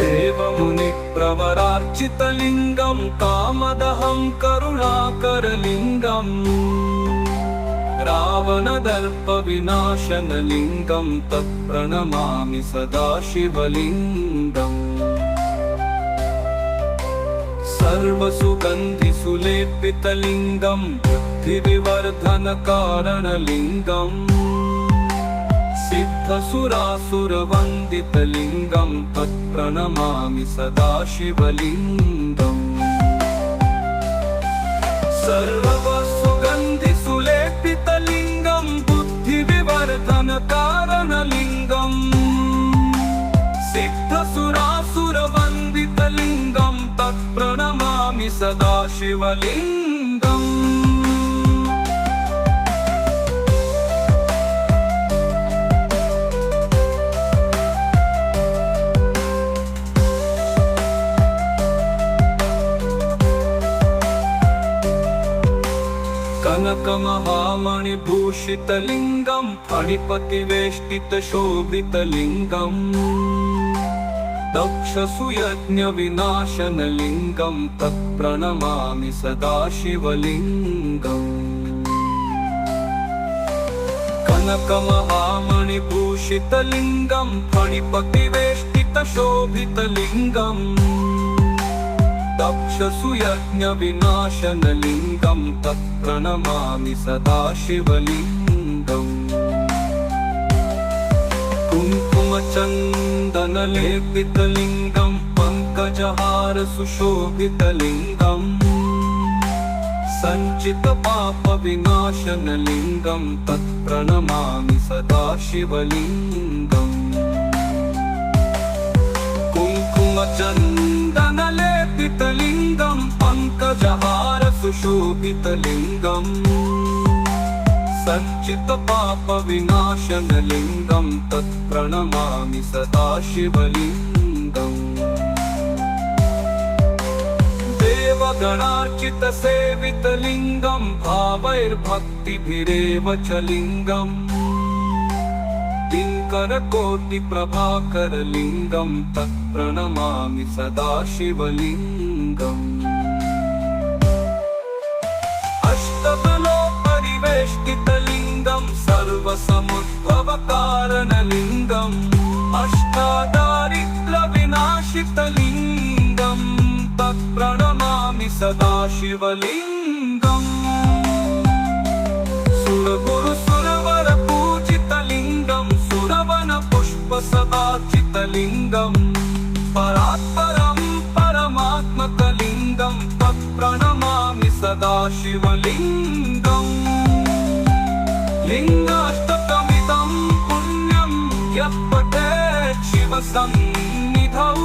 देवमुनिप्रवरार्चितलिङ्गं कामदहं करुणाकरलिङ्गम् रावणदर्पविनाशनलिङ्गं तत्प्रणमामि सदा शिवलिङ्गम् सर्वसुगन्धिसुलेपितलिङ्गं बुद्धिविवर्धनकारणलिङ्गम् सिद्धसुरासुरवन्दितलिङ्गं तत्प्रणमामि सदा शिवलिङ्गम् सर्वसुगन्धिसुलेपितलिङ्गं बुद्धिविवर्धनकारणलिङ्गम् सिद्धसुरासुरवन्दितलिङ्गं तत्प्रणमामि सदा शिवलिङ्गम् कनकमहामणिभूषितलिङ्गं फणिपतिवेष्टितशोभितलिङ्गम् दक्षसुयज्ञविनाशनलिङ्गं तत्प्रणमामि सदा शिवलिङ्गम् कनकमहामणिभूषितलिङ्गं फणिपतिवेष्टितशोभितलिङ्गम् दक्षसुयज्ञविनाशनलिङ्गं तत्प्रणमामि सदा शिवलिङ्गम् कुङ्कुमचन्दनलेपितलिङ्गं पङ्कजहारसुशोभितलिङ्गम् सञ्चितपापविनाशनलिङ्गं तत्प्रणमामि सदा शिवलिङ्गम् कुङ्कुमचन्दनलेपितलिङ्गं पङ्कजहारसुशोभितलिङ्गम् सञ्चितपापविनाशनलिङ्गं तत्प्रणमामि सदा शिवलिङ्गम् देवगणार्चितसेवितलिङ्गं भावैर्भक्तिभिरेव च लिङ्गम् दिङ्करकोटिप्रभाकरलिङ्गं तत्प्रणमामि सदा शिवलिङ्गम् अष्टबलोपरिवेष्टितलिङ्गं सर्वसमुद्भवकारणलिङ्गम् अष्टादारिद्र्यविनाशितलिङ्गं तत्प्रणमामि सदा शिवलिङ्गम् सुरगुरुसुरवरपूजितलिङ्गं सुरवनपुष्पसदार्चितलिङ्गं परात्परं परमात्मकलिङ्गं तत्प्रणमामि सदा शिवलिङ्गम् लिङ्गाष्टकमिदं पुण्यं यः पठेत् शिवसन्निधौ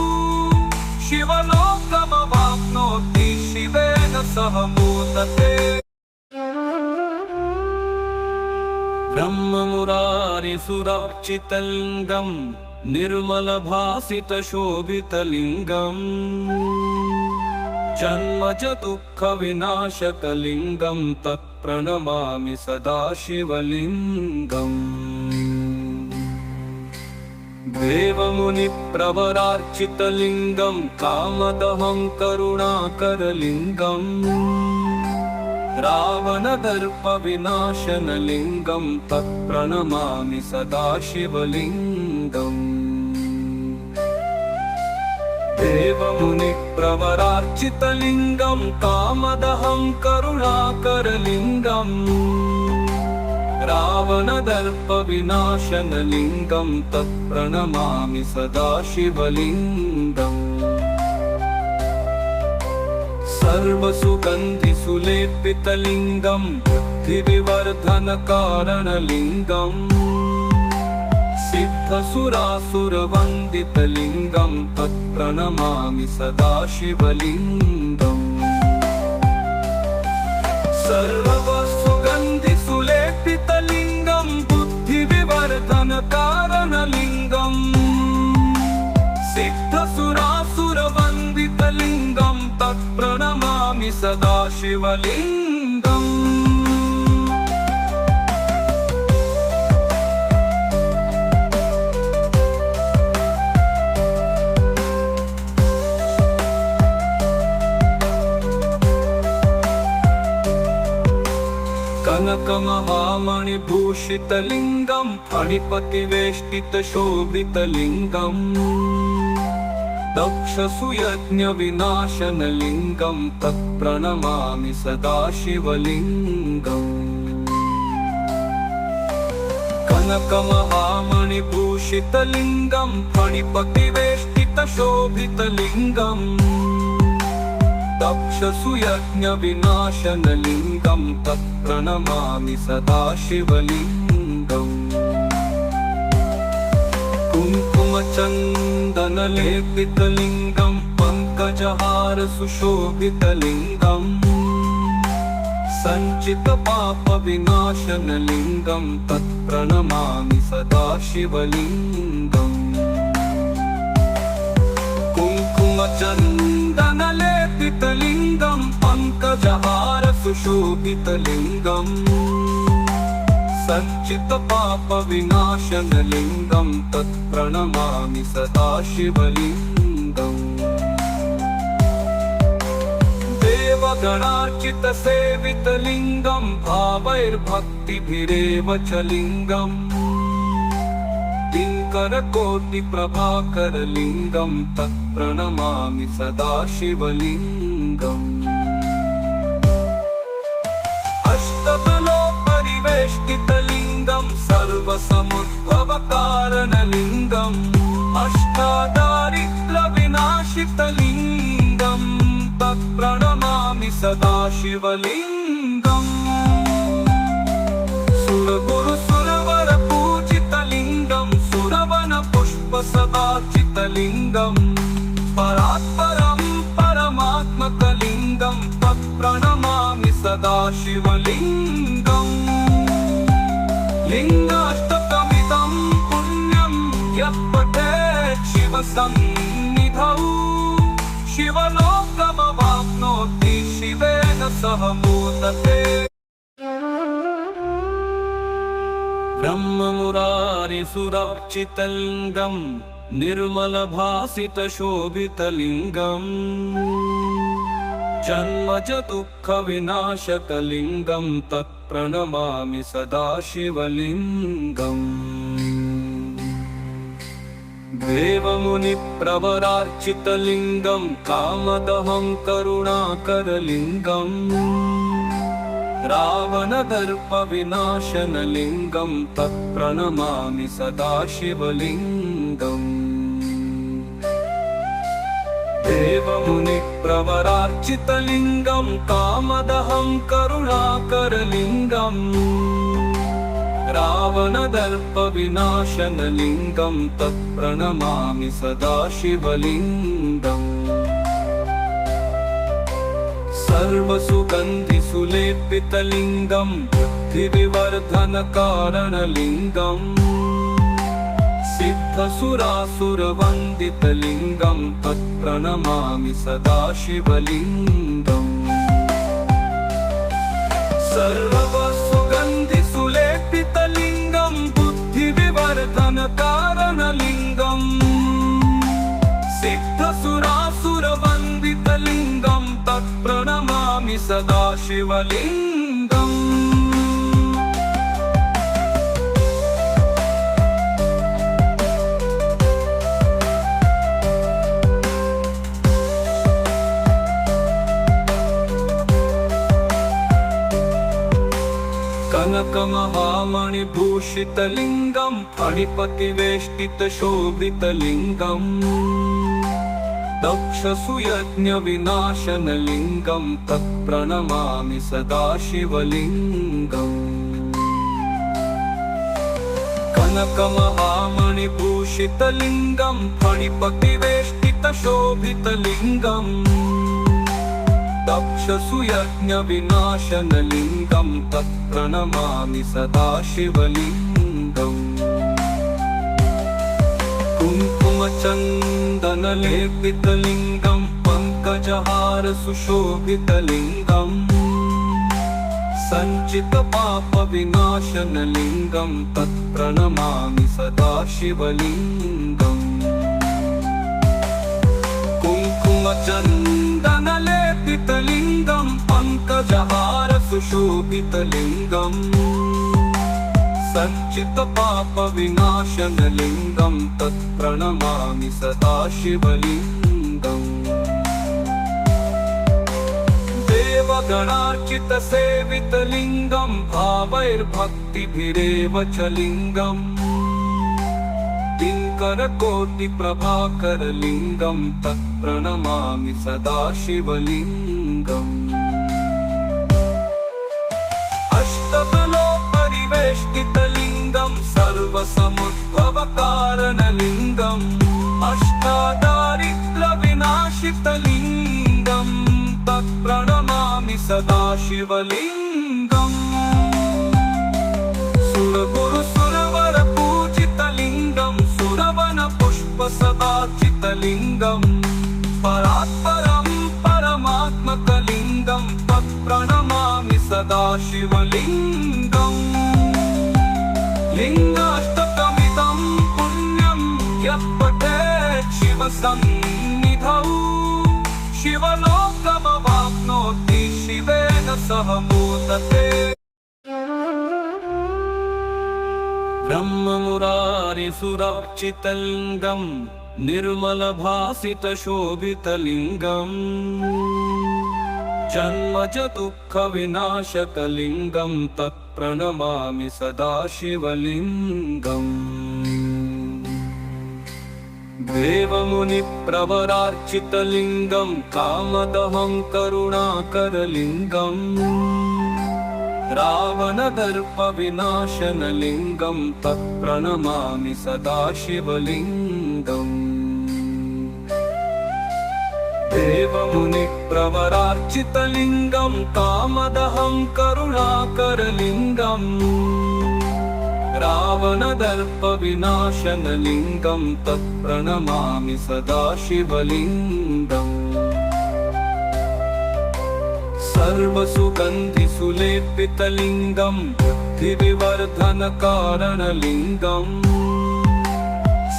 शिवलोकमवाप्नोति शिवेन सह मोदते ब्रह्ममुरारिसुरर्चितलिङ्गं निर्मलभासितशोभितलिङ्गम् जन्मज दुःखविनाशकलिङ्गं तत्प्रणमामि सदा शिवलिङ्गम् देवमुनिप्रवरार्चितलिङ्गं कामदहं करुणाकरलिङ्गम् रावणदर्पविनाशनलिङ्गं तत्प्रणमामि सदा शिवलिङ्गम् देवमुनिप्रवरार्चितलिङ्गं कामदहं करुणाकरलिङ्गम् रावणदर्पविनाशनलिङ्गं तत्प्रणमामि सदा शिवलिङ्गम् सर्वसुगन्धिसुलेपितलिङ्गं बुद्धिविवर्धनकारणलिङ्गम् सिद्धसुरासुरवन्दितलिङ्गं तत्प्रणमामि सदा शिवलिङ्गम् सर्वसुगन्धिसुलेपितलिङ्गं बुद्धिविवर्धनकारणलिङ्गम् सिद्धसुरासुरवन्दितलिङ्गं तत्प्रणमामि सदा शिवलिङ्गम् कनकमहामणिभूषितलिङ्गं फणिपतिवेष्टितशोभितलिङ्गम् दक्षसुयज्ञविनाशनलिङ्गं तत्प्रणमामि सदा शिवलिङ्गम् कनकमहामणिभूषितलिङ्गं फणिपतिवेष्टितशोभितलिङ्गम् दक्षसुयज्ञविनाशनलिङ्गं तत्प्रणमामि सदा शिवलिङ्गम् कुङ्कुमचन्दनलेपितलिङ्गं पङ्कजहारसुशोभितलिङ्गम् सञ्चितपापविनाशनलिङ्गं तत्प्रणमामि सदा शिवलिङ्गम् कुङ्कुमचन्दनलेपितलिङ्गं पङ्कजहारसुशोभितलिङ्गम् सञ्चितपापविनाशनलिङ्गं तत्प्रणमामि सदा शिवलिङ्गम् देवगणार्चितसेवितलिङ्गं भावैर्भक्तिभिरेव च लिङ्गम् दिङ्करकोटिप्रभाकरलिङ्गं तत्प्रणमामि सदा शिवलिङ्गम् अष्टबलोपरिवेष्टितलिङ्गं सर्वसमुद्भवकारणलिङ्गम् अष्टादारिद्र्यविनाशितलिङ्गं तत्प्रणमामि सदा शिवलिङ्गम् सुरगुरुसुरवरपूजितलिङ्गं सुरवनपुष्पसदार्चितलिङ्गं परात्परं परमात्मकलिङ्गं तत्प्रणमामि सदा शिवलिङ्गम् लिङ्गाष्टकमिदं पुण्यं यः पठेत् शिवसन्निधौ शिवलोकमवाप्नोति शिवेन सह मोदते ब्रह्ममुरारिसुरर्चितलिङ्गं निर्मलभासितशोभितलिङ्गम् जन्मज दुःखविनाशकलिङ्गं तत्प्रणमामि सदा शिवलिङ्गम् देवमुनिप्रवरार्चितलिङ्गं कामदहं करुणाकरलिङ्गम् रावणदर्पविनाशनलिङ्गं तत्प्रणमामि सदा शिवलिङ्गम् देवमुनिप्रवरार्चितलिङ्गं कामदहं करुणाकरलिङ्गम् रावणदर्पविनाशनलिङ्गं तत्प्रणमामि सदा शिवलिङ्गम् सर्वसुगन्धिसुलेपितलिङ्गं बुद्धिविवर्धनकारणलिङ्गम् सिद्धसुरासुरवन्दितलिङ्गं तत्प्रणमामि सदा शिवलिङ्गम् सर्वसुगन्धिसुलेपितलिङ्गं बुद्धिविवर्धनकारणलिङ्गम् सिद्धसुरासुरवन्दितलिङ्गं तत्प्रणमामि सदा शिवलिङ्गम् कनकमहामणिभूषितलिङ्गं फणिपतिवेष्टितशोभितलिङ्गम् दक्षसुयज्ञविनाशनलिङ्गं तत्प्रणमामि सदाशिवलिङ्गम् कनकमहामणिभूषितलिङ्गं फणिपतिवेष्टितशोभितलिङ्गम् दक्षसुयज्ञविनाशनलिङ्गं तत्प्रणमामि सदाशिवलिङ्गम् कुङ्कुमचन्दनलेपितलिङ्गं पङ्कजहारसुशोभितलिङ्गम् सञ्चितपापविनाशनलिङ्गं तत्प्रणमामि सदाशिवलिङ्गम् कुङ्कुमचन्दनलेपितलिङ्गं पङ्कजहारसुशोभितलिङ्गम् सञ्चितपापविनाशनलिङ्गं तत्प्रणमामि सदाशिवलिङ्गम् देवगणार्चितसेवितलिङ्गं भावैर्भक्तिभिरेव च लिङ्गम् दिङ्करकोटिप्रभाकरलिङ्गं तत्प्रणमामि सदाशिवलिङ्गम् अष्टबलोपरिवेष्टितलिङ्गं सर्वसमुद्भवकारणलिङ्गम् अष्टादारिद्र्यविनाशितलिङ्गं तत्प्रणमामि सदाशिवलिङ्गम् सुरगुरुसुरवरपूजितलिङ्गं सुरवनपुष्पसदाचितलिङ्गं परात्परं परमात्मकलिङ्गं तत्प्रणमामि सदाशिवलिङ्गम् लिङ्गाष्टकमिदं पुण्यं यः पठेत् शिवसन्निधौ शिवलोकमवाप्नोति शिवेन सह मोदते ब्रह्ममुरारिसुरर्चितलिङ्गं निर्मलभासितशोभितलिङ्गम् जन्मजदुःखविनाशकलिङ्गं तत्प्रणमामि सदाशिवलिङ्गम् देवमुनिप्रवरार्चितलिङ्गं कामदहं करुणाकरलिङ्गम् रावणदर्पविनाशनलिङ्गं तत्प्रणमामि सदाशिवलिङ्गम् देवमुनिप्रवरार्चितलिङ्गं कामदहं करुणाकरलिङ्गम् रावणदर्पविनाशनलिङ्गं तत्प्रणमामि सदाशिवलिङ्गम् सर्वसुगन्धिसुलेपितलिङ्गं बुद्धिविवर्धनकारणलिङ्गम्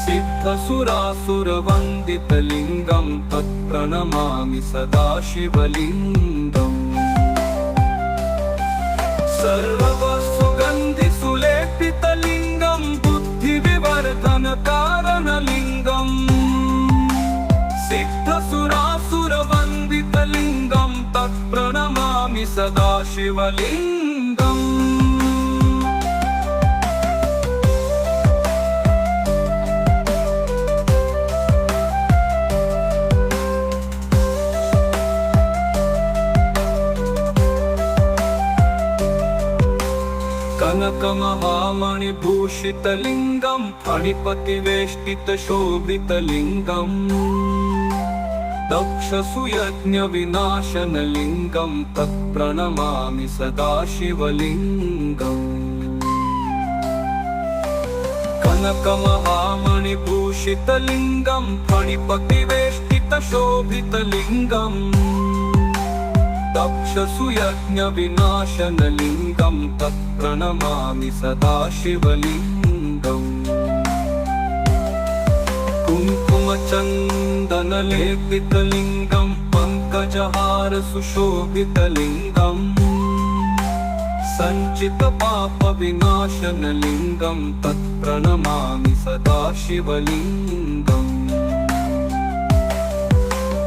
सिद्धसुरासुरवन्दितलिङ्गं तत्प्रणमामि सदाशिवलिङ्गम् सर्वसुगन्धिसुलेपितलिङ्गं बुद्धिविवर्धनकारणलिङ्गम् सिद्धसुरासुरवन्दितलिङ्गं तत्प्रणमामि सदाशिवलिङ्गम् कनकमहामणिभूषितलिङ्गं फणिपतिवेष्टितशोभितलिङ्गम् दक्षसुयज्ञविनाशनलिङ्गं तत्प्रणमामि सदाशिवलिङ्गम् कनकमहामणिभूषितलिङ्गं फणिपतिवेष्टितशोभितलिङ्गम् दक्षसुयज्ञविनाशनलिङ्गं तत्प्रणमामि सदाशिवलिङ्गम् कुङ्कुमचन्दनलेपितलिङ्गं पङ्कजहारसुशोभितलिङ्गम् सञ्चितपापविनाशनलिङ्गं तत्प्रणमामि सदाशिवलिङ्गम्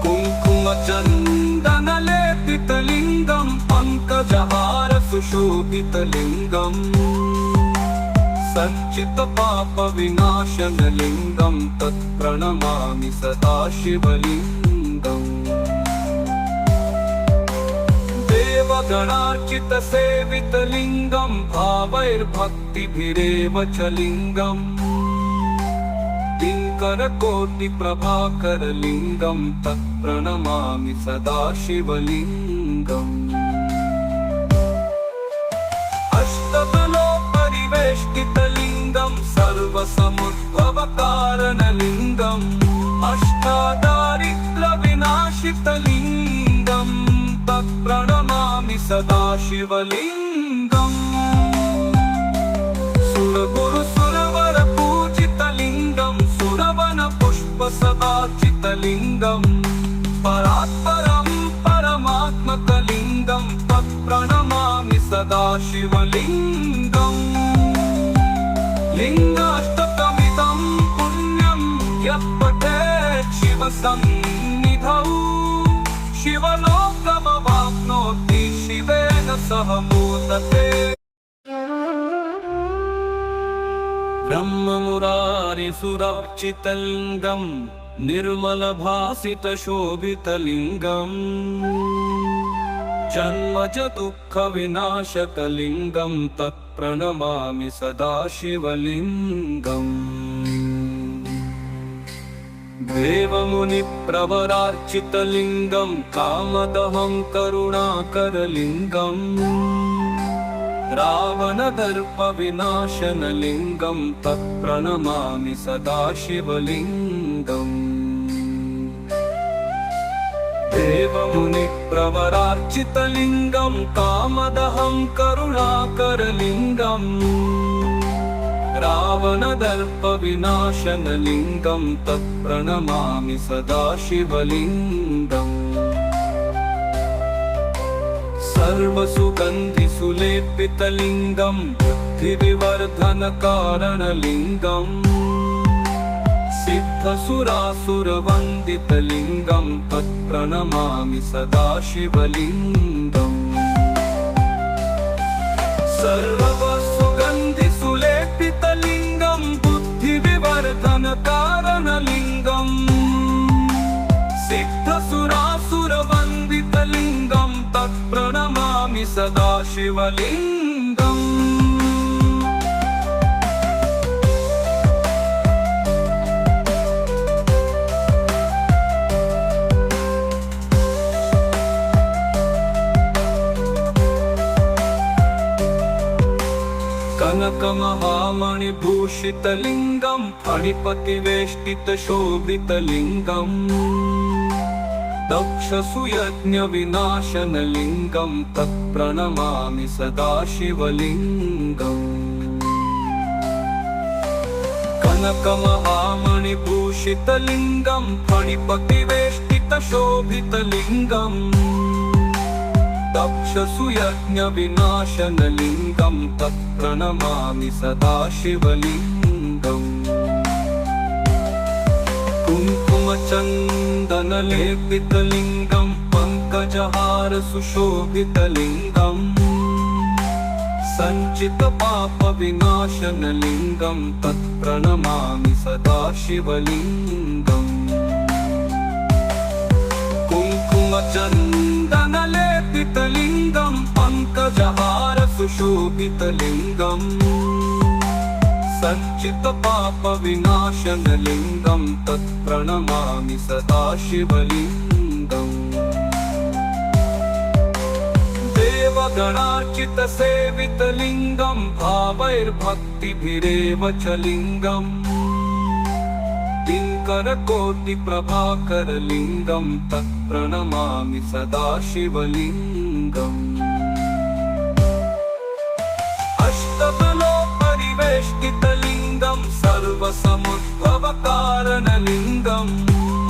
कुङ्कुमचन्दनलेपितलिङ्गं पङ्कजहारसु सुशोभितलिङ्गम् सच्चित्पापविनाशनलिङ्गं तत्प्रणमामि सदा शिवलिङ्गम् देवगणार्चितसेवितलिङ्गं भावैर्भक्तिभिरेव च लिङ्गम् दिङ्करकोटिप्रभाकरलिङ्गं तत्प्रणमामि सदा शिवलिङ्गम् अष्टबलोपरिवेष्टितलिङ्गं सर्वसमुद्भवकारणलिङ्गम् अष्टादारिद्र्यविनाशितलिङ्गं तत्प्रणमामि सदा शिवलिङ्गम् सुरगुरुसुरवरपूजितलिङ्गं सुरवनपुष्पसदार्चितलिङ्गं परात्परं परमात्मकलिङ्गं तत्प्रणमामि सदा शिवलिङ्गम् लिङ्गाष्टकमिदं पुण्यं यः पठेत् शिवसन्निधौ शिवलोकमवाप्नोति शिवेन सह मोदते ब्रह्ममुरारिसुरर्चितलिङ्गं निर्मलभासितशोभितलिङ्गम् जन्मज दुःखविनाशकलिङ्गं तत्प्रणमामि सदा शिवलिङ्गम् देवमुनिप्रवरार्चितलिङ्गं कामदहं करुणाकरलिङ्गम् रावणदर्पविनाशनलिङ्गं तत्प्रणमामि सदा शिवलिङ्गम् देवमुनिप्रवरार्चितलिङ्गं कामदहं करुणाकरलिङ्गम् रावणदर्पविनाशनलिङ्गं तत्प्रणमामि सदा शिवलिङ्गम् सर्वसुगन्धिसुलेपितलिङ्गं बुद्धिविवर्धनकारणलिङ्गम् सिद्धसुरासुरवन्दितलिङ्गं तत्प्रणमामि सदा शिवलिङ्गम् सर्वसुगन्धिसुलेपितलिङ्गं बुद्धिविवर्धनकारणलिङ्गम् सिद्धसुरासुरवन्दितलिङ्गं तत्प्रणमामि सदा शिवलिङ्गम् कनकमहामणिभूषितलिङ्गं फणिपतिवेष्टितशोभितलिङ्गम् दक्षसुयज्ञविनाशनलिङ्गं तत्प्रणमामि सदा शिवलिङ्गम् कनकमहामणिभूषितलिङ्गं फणिपतिवेष्टितशोभितलिङ्गम् दक्षसुयज्ञविनाशनलिङ्गं तत्प्रणमामि सदा शिवलिङ्गम् कुङ्कुमचन्दनलेपितलिङ्गं पङ्कजहारसुशोभितलिङ्गम् सञ्चितपापविनाशनलिङ्गं तत्प्रणमामि सदा शिवलिङ्गम् कुङ्कुमचन्दनलेपितलिङ्गं पङ्कजहारसुशोभितलिङ्गम् सच्चित्पापविनाशनलिङ्गं तत्प्रणमामि सदा शिवलिङ्गम् देवगणार्चितसेवितलिङ्गं भावैर्भक्तिभिरेव च लिङ्गम् दिङ्करकोटिप्रभाकरलिङ्गं तत्प्रणमामि सदा शिवलिङ्गम् अष्टबलोपरिवेष्टितलिङ्गं सर्वसमुद्भवकारणलिङ्गम्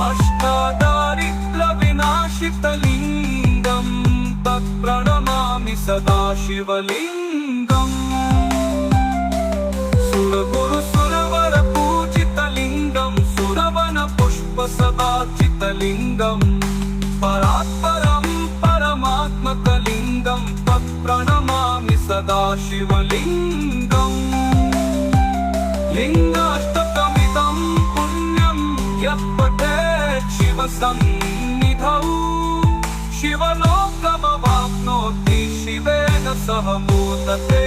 अष्टादारिद्र्यविनाशितलिङ्गं तत्प्रणमामि सदा शिवलिङ्गम् सुरगुरुसुरवरपूजितलिङ्गं सुरवनपुष्पसदार्चितलिङ्गं परात्परं परमात्मकलिङ्गं तत्प्रणमामि सदा शिवलिङ्गम् लिङ्गाष्टकमिदं पुण्यं यः पठेत् शिवसन्निधौ शिवलोकमवाप्नोति शिवेन सह मोदते।